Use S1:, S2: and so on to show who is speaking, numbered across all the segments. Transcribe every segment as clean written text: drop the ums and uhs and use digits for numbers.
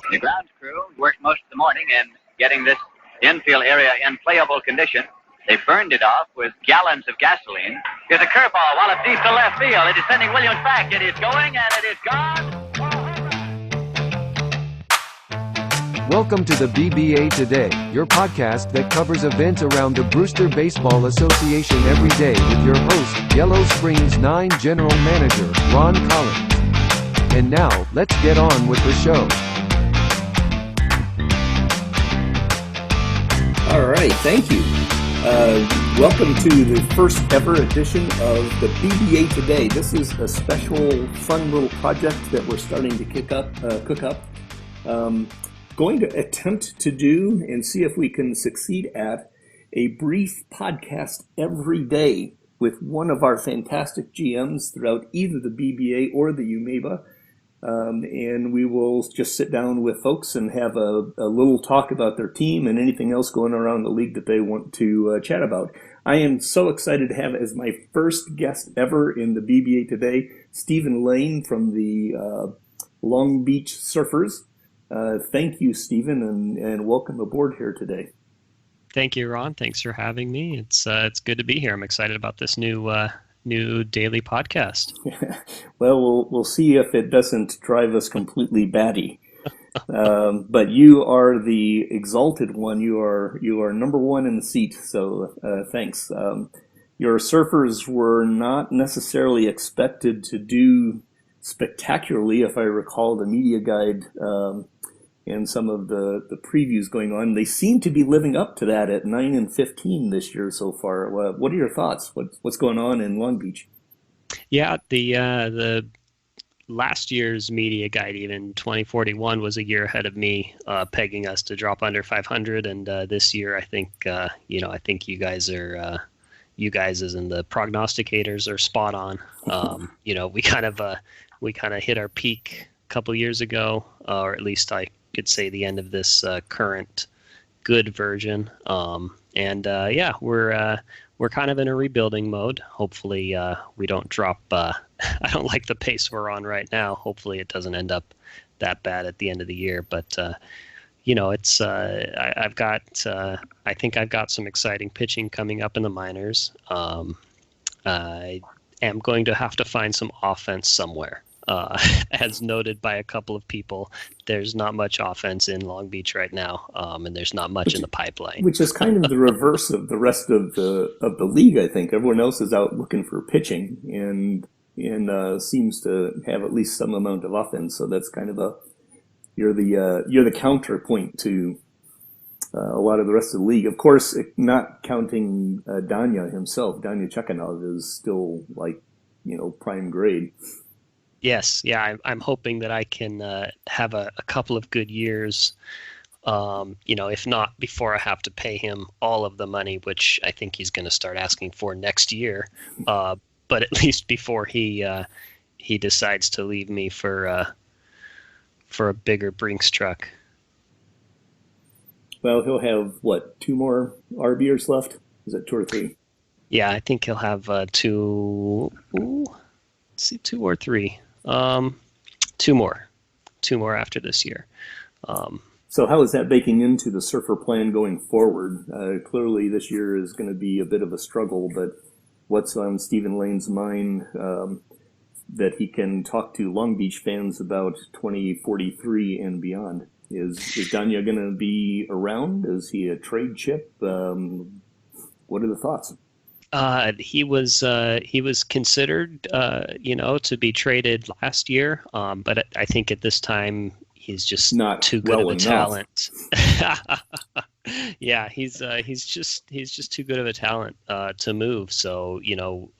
S1: The grounds crew worked most of the morning in getting this infield area in playable condition. They burned it off with gallons of gasoline. Here's a curveball, wallop deep to left field. It is sending Williams back. It is going, and it is gone.
S2: Welcome to the BBA Today, your podcast that covers events around the Brewster Baseball Association every day with your host, Yellow Springs 9 General Manager, Ron Collins. And now, let's get on with the show.
S3: All right, thank you. Welcome to the first ever edition of the BBA Today. This is a special, fun little project that we're starting to cook up. Going to attempt to do and see if we can succeed at a brief podcast every day with one of our fantastic GMs throughout either the BBA or the UMEBA. And we will just sit down with folks and have a little talk about their team and anything else going around the league that they want to chat about. I am so excited to have as my first guest ever in the BBA Today, Stephen Lane from the Long Beach Surfers. Thank you, Stephen, and welcome aboard here today.
S4: Thank you, Ron. Thanks for having me. It's good to be here. I'm excited about this new daily podcast.
S3: Well, we'll see if it doesn't drive us completely batty. But you are the exalted one. You are number one in the seat. So thanks. Your surfers were not necessarily expected to do spectacularly, if I recall the media guide and some of the previews going on. They seem to be living up to that at 9-15 this year so far. What are your thoughts? What's going on in Long Beach?
S4: Yeah, the last year's media guide, even 2041, was a year ahead of me, pegging us to drop under 500. And this year, I think you guys are. You guys, as in the prognosticators, are spot on. We kind of hit our peak a couple years ago, or at least I could say the end of this current good version. We're kind of in a rebuilding mode. Hopefully, we don't drop. I don't like the pace we're on right now. Hopefully, it doesn't end up that bad at the end of the year. But it's I think I've got some exciting pitching coming up in the minors. I am going to have to find some offense somewhere. As noted by a couple of people, there's not much offense in Long Beach right now, and there's not much in the pipeline.
S3: Which is kind of the reverse of the rest of the league, I think. Everyone else is out looking for pitching and seems to have at least some amount of offense. So that's kind of you're the counterpoint to a lot of the rest of the league. Of course, not counting Danya himself. Danya Chekhanov is still prime grade.
S4: Yes, yeah, I'm hoping that I can have a couple of good years. If not before I have to pay him all of the money, which I think he's going to start asking for next year. But at least before he decides to leave me for a bigger Brinks truck.
S3: Well, he'll have, 2 more RBers left? Is it 2 or 3?
S4: Yeah, I think he'll have 2 or 3. 2 more. 2 more after this year.
S3: So how is that baking into the surfer plan going forward? Clearly this year is going to be a bit of a struggle, but what's on Stephen Lane's mind that he can talk to Long Beach fans about 2043 and beyond? Is Danya going to be around? Is he a trade chip? What are the thoughts?
S4: He was considered, to be traded last year, but I think at this time he's just not too good of a talent. Yeah, he's just too good of a talent to move. So the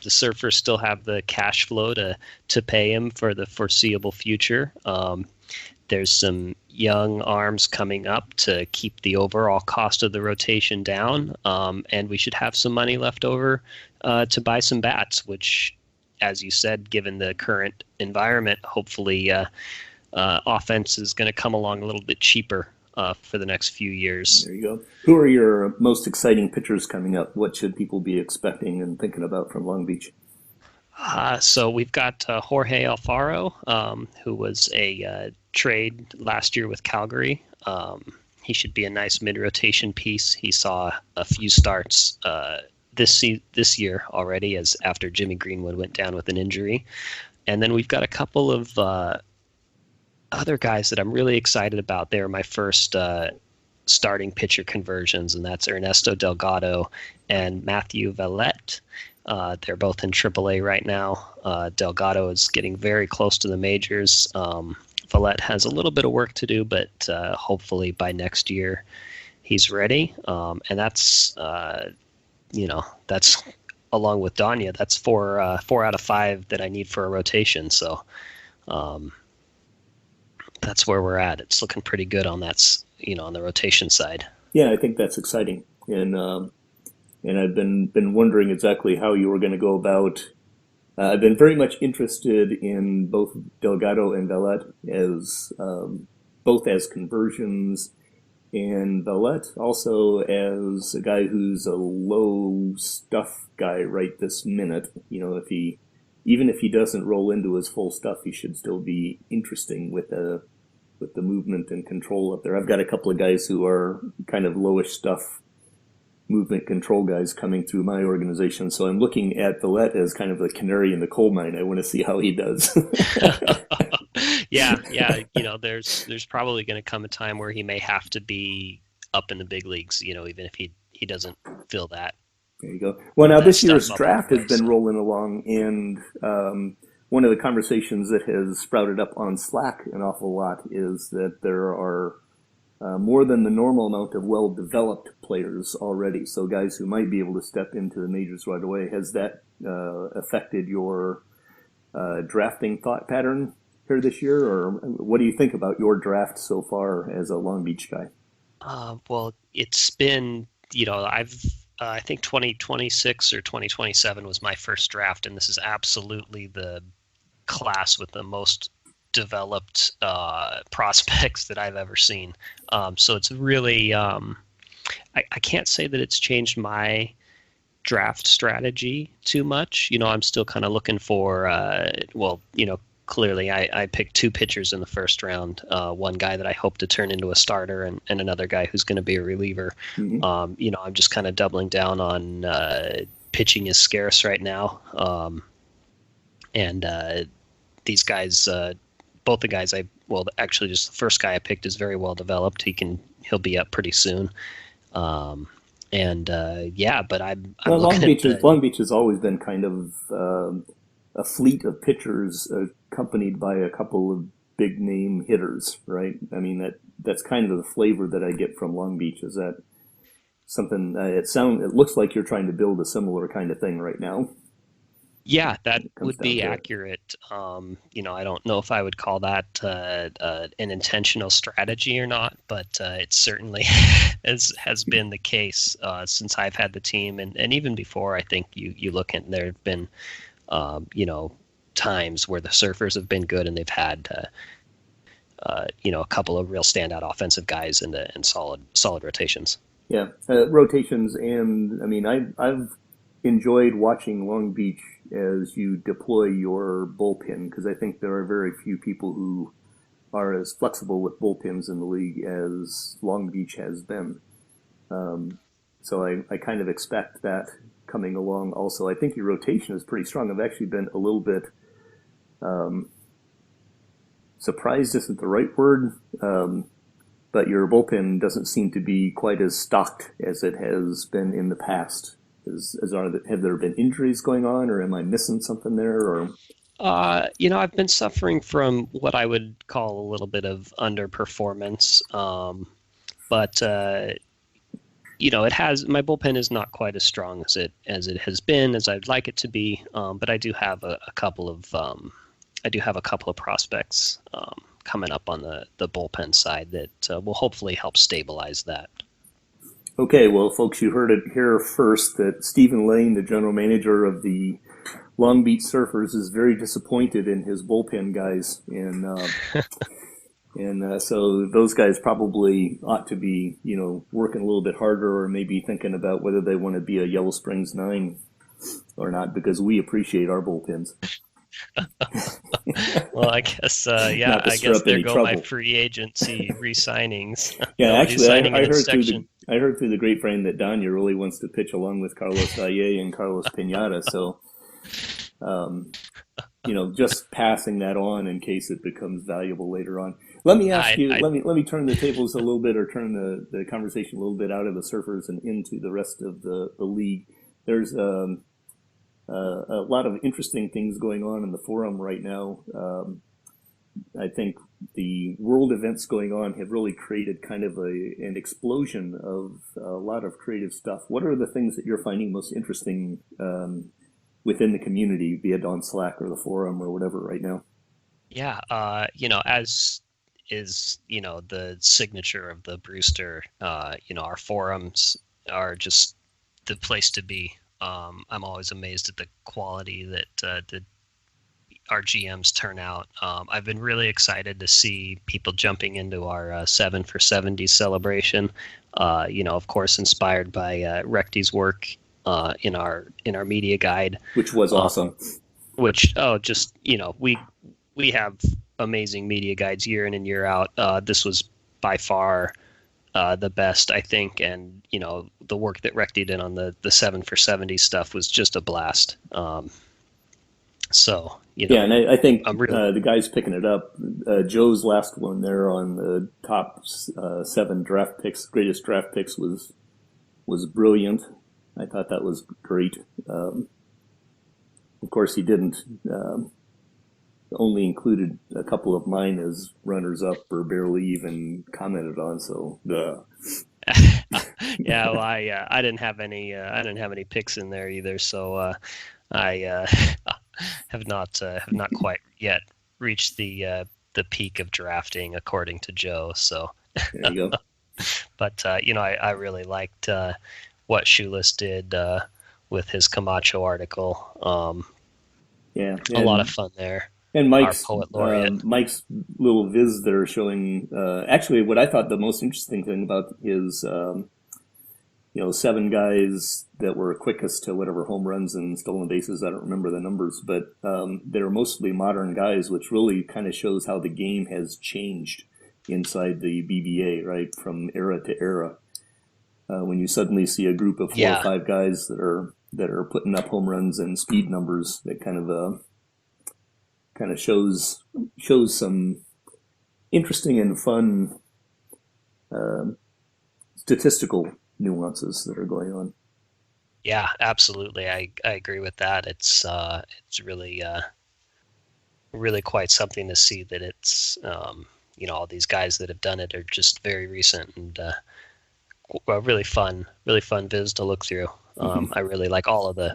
S4: Surfers still have the cash flow to pay him for the foreseeable future. There's some young arms coming up to keep the overall cost of the rotation down, and we should have some money left over to buy some bats, which, as you said, given the current environment, hopefully offense is going to come along a little bit cheaper for the next few years.
S3: There you go. Who are your most exciting pitchers coming up? What should people be expecting and thinking about from Long Beach?
S4: So we've got Jorge Alfaro, who was a trade last year with Calgary. He should be a nice mid-rotation piece. He saw a few starts this year already, as after Jimmy Greenwood went down with an injury. And then we've got a couple of other guys that I'm really excited about. They're my first starting pitcher conversions, and that's Ernesto Delgado and Matthew Valette. They're both in AAA right now. Delgado is getting very close to the majors. Valette has a little bit of work to do, but hopefully by next year he's ready. And that's, that's along with Danya. That's four out of 5 that I need for a rotation. So that's where we're at. It's looking pretty good on that, on the rotation side.
S3: Yeah, I think that's exciting. And I've been wondering exactly how you were going to go about. I've been very much interested in both Delgado and Valette as both as conversions, and Valette also as a guy who's a low stuff guy right this minute. Even if he doesn't roll into his full stuff, he should still be interesting with the movement and control up there. I've got a couple of guys who are kind of lowish stuff movement control guys coming through my organization. So I'm looking at Valette as kind of the canary in the coal mine. I want to see how he does.
S4: Yeah. There's probably going to come a time where he may have to be up in the big leagues, even if he doesn't feel that.
S3: There you go. Well, now this year's draft has been rolling along, and one of the conversations that has sprouted up on Slack an awful lot is that there are more than the normal amount of well-developed players already. So guys who might be able to step into the majors right away. Has that affected your drafting thought pattern here this year? Or what do you think about your draft so far as a Long Beach guy?
S4: Well, it's been, I think 2026 or 2027 was my first draft, and this is absolutely the class with the most developed prospects that I've ever seen. So it's really, I can't say that it's changed my draft strategy too much. I'm still kind of looking for, clearly I picked 2 pitchers in the first round, one guy that I hope to turn into a starter and another guy who's going to be a reliever. Mm-hmm. I'm just kind of doubling down on pitching is scarce right now. And these guys, both the guys actually just the first guy I picked is very well developed. He'll be up pretty soon. But I'm
S3: Long Beach has always been kind of a fleet of pitchers accompanied by a couple of big name hitters, right? I mean, that's kind of the flavor that I get from Long Beach. Is that something? It looks like you're trying to build a similar kind of thing right now.
S4: Yeah, that would be accurate. I don't know if I would call that an intentional strategy or not, but it certainly has been the case since I've had the team, and even before. I think you look at, there have been times where the Surfers have been good and they've had a couple of real standout offensive guys and solid rotations.
S3: Yeah, rotations, and I mean I've enjoyed watching Long Beach as you deploy your bullpen, because I think there are very few people who are as flexible with bullpens in the league as Long Beach has been. So I kind of expect that coming along also. I think your rotation is pretty strong. I've actually been a little bit surprised isn't the right word, but your bullpen doesn't seem to be quite as stocked as it has been in the past. Have there been injuries going on, or am I missing something there? Or
S4: I've been suffering from what I would call a little bit of underperformance, but my bullpen is not quite as strong as it has been, as I'd like it to be. But I do have a couple of prospects coming up on the bullpen side that will hopefully help stabilize that.
S3: Okay, well, folks, you heard it here first that Stephen Lane, the general manager of the Long Beach Surfers, is very disappointed in his bullpen guys, and so those guys probably ought to be, working a little bit harder, or maybe thinking about whether they want to be a Yellow Springs 9 or not, because we appreciate our bullpens.
S4: Well, I guess, yeah, I guess there go my free agency re-signings.
S3: Yeah,
S4: Nobody's
S3: actually,
S4: I
S3: heard through the grapevine that Danya really wants to pitch along with Carlos Valle and Carlos Pinata. So, just passing that on in case it becomes valuable later on. Let me ask you. Let me turn the tables a little bit, or turn the conversation a little bit out of the Surfers and into the rest of the league. There's a lot of interesting things going on in the forum right now. I think the world events going on have really created kind of an explosion of a lot of creative stuff. What are the things that you're finding most interesting within the community, be it on Slack or the forum or whatever right now?
S4: Yeah, as is, the signature of the Brewster, our forums are just the place to be. I'm always amazed at the quality that our GMs turn out. I've been really excited to see people jumping into our 7 for 70 celebration. Of course, inspired by Recty's work in our media guide,
S3: which was awesome.
S4: We have amazing media guides year in and year out. This was by far the best, I think, and the work that Recty did on the 7 for 70 stuff was just a blast. And
S3: I think the guys picking it up. Joe's last one there on the top 7 draft picks, greatest draft picks, was brilliant. I thought that was great. Of course, he didn't. Only included a couple of mine as runners up or barely even commented on. So
S4: yeah, well, I didn't have any picks in there either. So I have not quite yet reached the peak of drafting according to Joe. So
S3: there you go.
S4: But I really liked what Shoeless did with his Camacho article. A lot of fun there.
S3: And Mike's little viz there showing, actually what I thought the most interesting thing about his, 7 guys that were quickest to whatever home runs and stolen bases. I don't remember the numbers, but they're mostly modern guys, which really kind of shows how the game has changed inside the BBA, right, from era to era. When you suddenly see a group of 4 or 5 guys that are putting up home runs and speed numbers, that kind of shows some interesting and fun statistical nuances that are going on.
S4: Yeah, absolutely. I agree with that. It's really really quite something to see that it's all these guys that have done it are just very recent and really fun viz to look through. I really like all the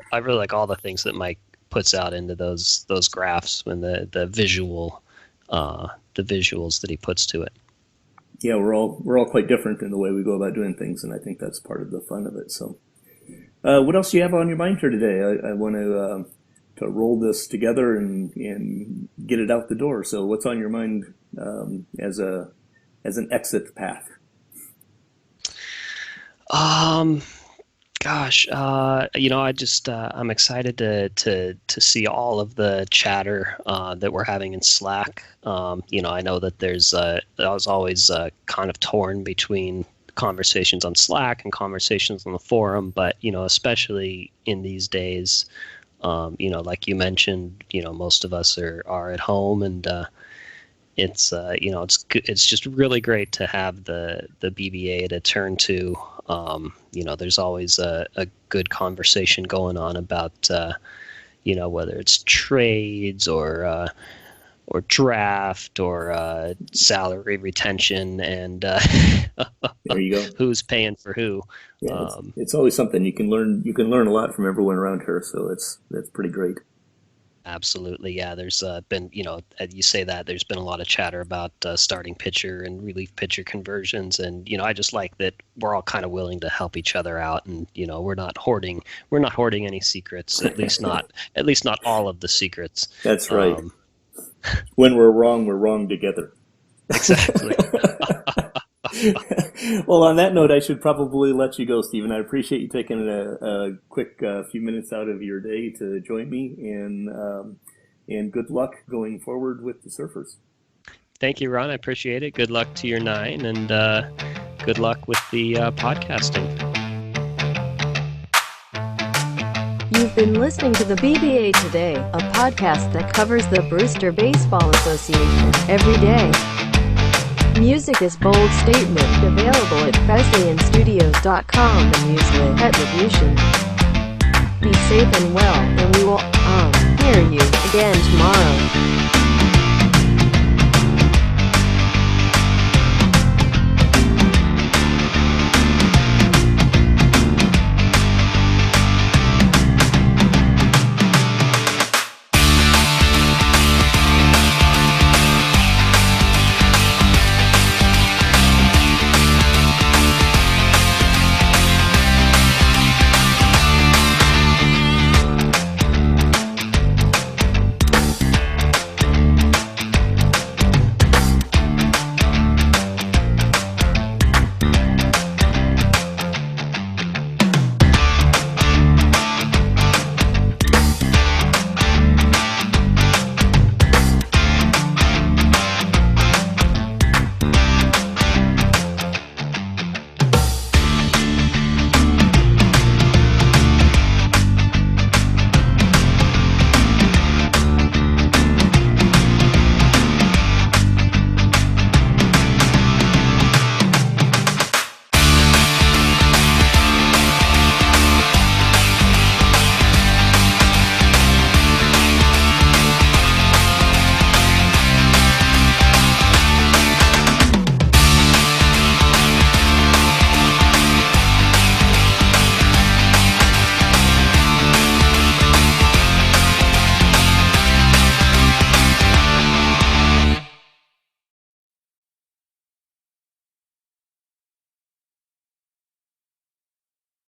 S4: things that Mike puts out into those graphs and the visuals that he puts to it.
S3: Yeah, we're all quite different in the way we go about doing things, and I think that's part of the fun of it. So, what else do you have on your mind here today? I want to roll this together and get it out the door. So, what's on your mind as an exit path?
S4: Gosh, I just I'm excited to see all of the chatter that we're having in Slack. I know that I was always kind of torn between conversations on Slack and conversations on the forum, but especially in these days, like you mentioned, most of us are at home, and it's just really great to have the BBA to turn to. There's always a good conversation going on about, whether it's trades or draft or salary retention and
S3: there you go.
S4: Who's paying for who.
S3: Yeah, it's always something you can learn. You can learn a lot from everyone around here, so that's pretty great.
S4: Absolutely, yeah. There's been, you say that there's been a lot of chatter about starting pitcher and relief pitcher conversions, and I just like that we're all kind of willing to help each other out, and we're not hoarding any secrets, at least not all of the secrets.
S3: That's right. When we're wrong together.
S4: Exactly.
S3: Well, on that note, I should probably let you go, Stephen. I appreciate you taking a quick few minutes out of your day to join me, and good luck going forward with the Surfers.
S4: Thank you, Ron. I appreciate it. Good luck to your 9, and good luck with the podcasting.
S5: You've been listening to the BBA Today, a podcast that covers the Brewster Baseball Association every day. Music is Bold Statement, available at FesleyandStudios.com and used with attribution. Be safe and well, and we will hear you again tomorrow.